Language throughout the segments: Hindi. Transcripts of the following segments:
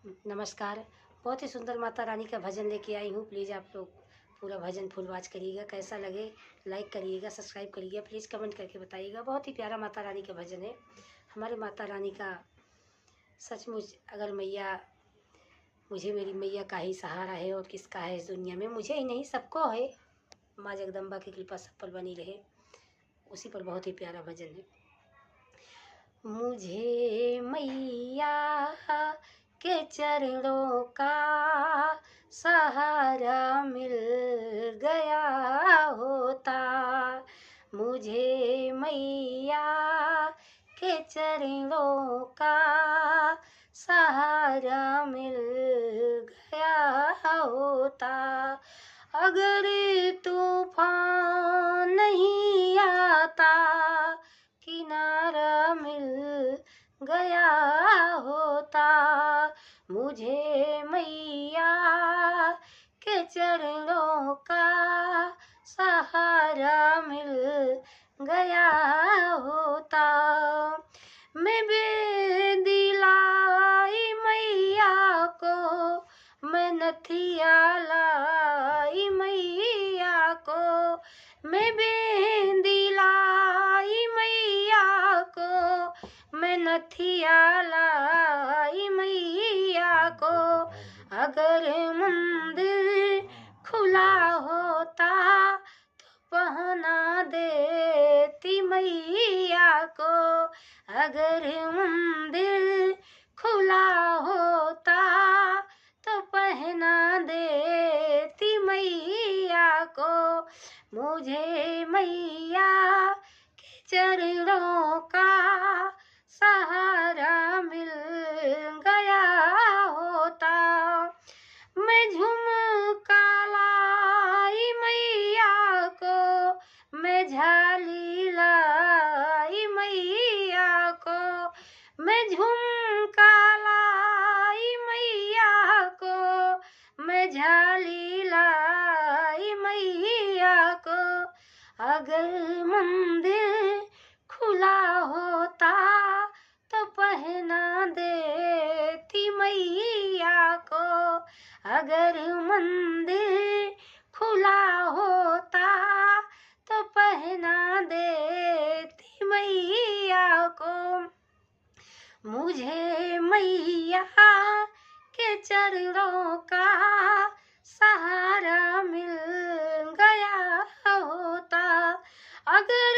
नमस्कार। बहुत ही सुंदर माता रानी का भजन लेके आई हूँ। प्लीज़ आप लोग पूरा भजन फुल वॉच करिएगा। कैसा लगे लाइक करिएगा, सब्सक्राइब करिएगा, प्लीज़ कमेंट करके बताइएगा। बहुत ही प्यारा माता रानी का भजन है। हमारे माता रानी का सचमुच अगर मैया मुझे मेरी मैया का ही सहारा है और किसका है इस दुनिया में, मुझे ही नहीं सबको है। माँ जगदम्बा की कृपा सब पर बनी रहे। उसी पर बहुत ही प्यारा भजन है। मुझे मैया के चरणों का सहारा मिल गया होता, मुझे मैया के चरणों का सहारा मिल गया होता। अगर तूफान नहीं आता, किनारा मिल गया होता, मुझे मैया के चरणों का सहारा मिल गया होता। मैं बेदिलाई मैया को, मैं नथिया लाई मैया को, मैं बेदिलाई मैया को, मैं नथिया लाई मैया को। अगर मंदिर खुला होता तो पहना देती मैया को, अगर मंदिर खुला होता तो पहना देती मैया को। मुझे मैया के चरणों का सहारा मिल गया होता। मैं झुमका लाई मैया को, मैं झाली लाई मैया को, मैं झुमका लाई मैया को, मैं झाली लाई मैया को। अगर मंदिर खुला होता तो पहना देती मैया को, अगर मंदिर खुला होता तो पहना देती मैया को। मुझे मैया के चरणों का सहारा मिल गया होता। अगर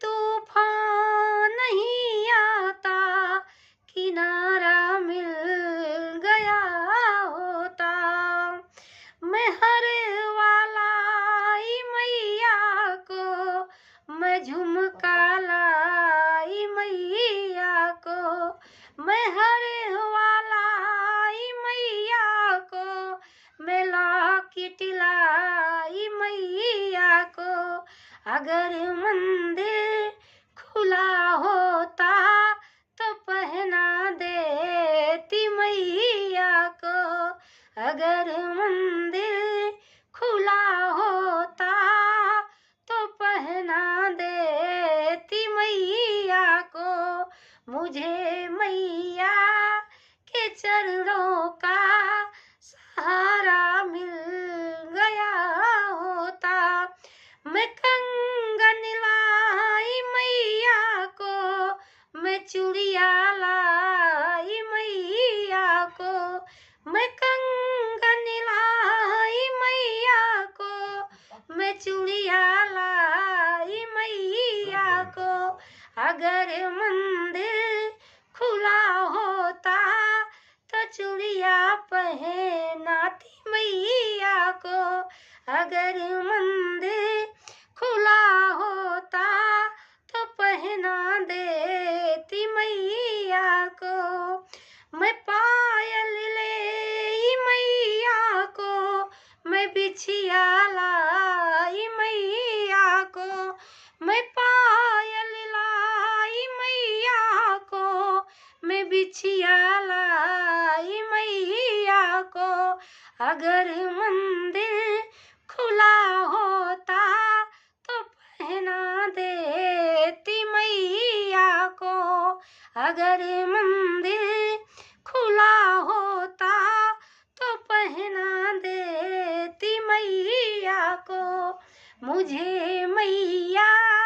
तूफान नहीं आता, किनारा मिल गया होता। मैं हर वालाई मैया को, मैं झुमका लाई मैया को, मैं हर वालाई मैया को, मैं लॉकेट लाई मैया को। अगर मंदिर खुला होता तो पहना देती मैया को, अगर मंदिर खुला होता तो पहना देती मैया को। मुझे मैया के चरणों का सहारा मिल गया होता। मैं कंगन लाई मैया को, मैं चूड़िया लाई मैया को, मैं कंगन लाई मैया को, मैं चूड़िया लाई मैया को। अगर मंदिर खुला होता तो चूड़िया पहनाती मैया को, अगर मंदिर खुला होता तो पहना देती मैया को। मैं पायल ले मैया को, मैं बिछिया लाई मैया को, मैं पायल लाई मैया को, मैं बिछिया लाई मैया को। अगर मंदिर खुला होता तो पहना देती मैया को, अगर मंदिर खुला होता को मुझे मैया